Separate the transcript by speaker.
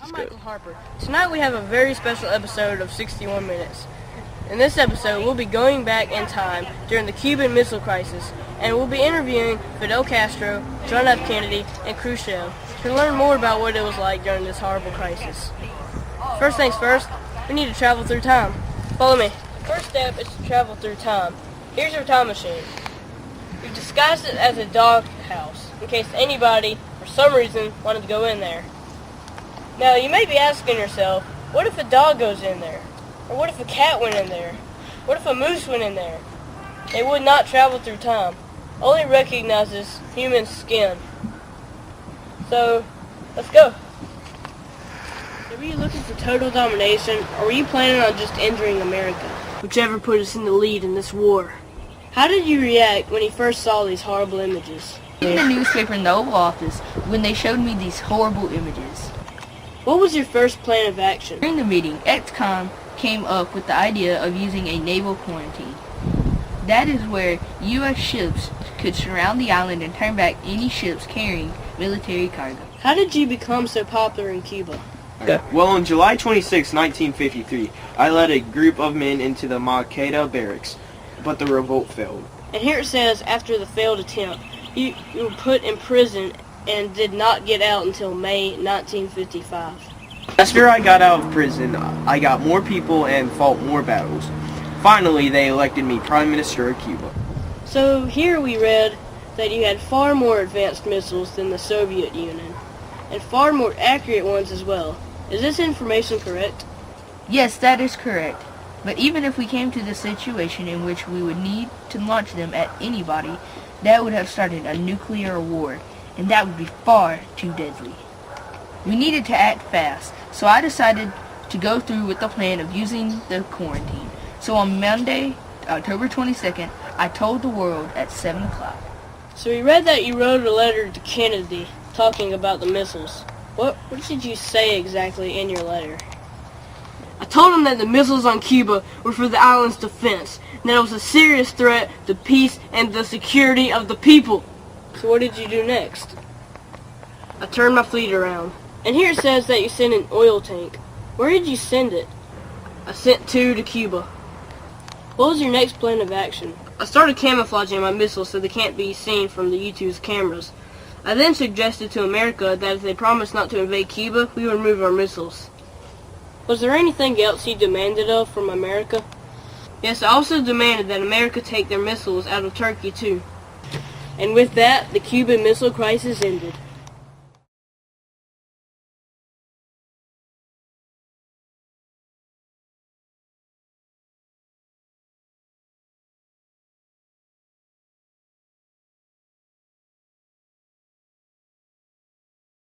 Speaker 1: I'm Michael Harper. Tonight we have a very special episode of 61 Minutes. In this episode, we'll be going back in time during the Cuban Missile Crisis, and we'll be interviewing Fidel Castro, John F. Kennedy, and Khrushchev to learn more about what it was like during this horrible crisis. First things first, we need to travel through time. Follow me. First step is to travel through time. Here's your time machine. We've disguised it as a dog house in case anybody, for some reason, wanted to go in there. Now, you may be asking yourself, what if a dog goes in there? Or what if a cat went in there? What if a moose went in there? They would not travel through time. Only recognizes human skin. So, let's go. So were you looking for total domination, or were you planning on just injuring America? Whichever put us in the lead in this war. How did you react when you first saw these horrible images?
Speaker 2: In the newspaper in the Oval Office when they showed me these horrible images.
Speaker 1: What was your first plan of action?
Speaker 2: During the meeting, XCOM came up with the idea of using a naval quarantine. That is where U.S. ships could surround the island and turn back any ships carrying military cargo.
Speaker 1: How did you become so popular in Cuba?
Speaker 3: Well, on July 26, 1953, I led a group of men into the Maqueda barracks, but the revolt failed.
Speaker 1: And here it says, after the failed attempt, you were put in prison and did not get out until May 1955.
Speaker 3: After I got out of prison, I got more people and fought more battles. Finally, they elected me Prime Minister of Cuba.
Speaker 1: So here we read that you had far more advanced missiles than the Soviet Union, and far more accurate ones as well. Is this information correct?
Speaker 2: Yes, that is correct. But even if we came to the situation in which we would need to launch them at anybody, that would have started a nuclear war, and that would be far too deadly. We needed to act fast, so I decided to go through with the plan of using the quarantine. So on Monday, October 22nd, I told the world at 7 o'clock.
Speaker 1: So we read that you wrote a letter to Kennedy talking about the missiles. What did you say exactly in your letter? I told him that the missiles on Cuba were for the island's defense, and that it was a serious threat to peace and the security of the people. So what did you do next? I turned my fleet around. And here it says that you sent an oil tank. Where did you send it? I sent 2 to Cuba. What was your next plan of action? I started camouflaging my missiles so they can't be seen from the U-2's cameras. I then suggested to America that if they promised not to invade Cuba, we would remove our missiles. Was there anything else you demanded from America? Yes, I also demanded that America take their missiles out of Turkey too. And with that, the Cuban Missile Crisis ended.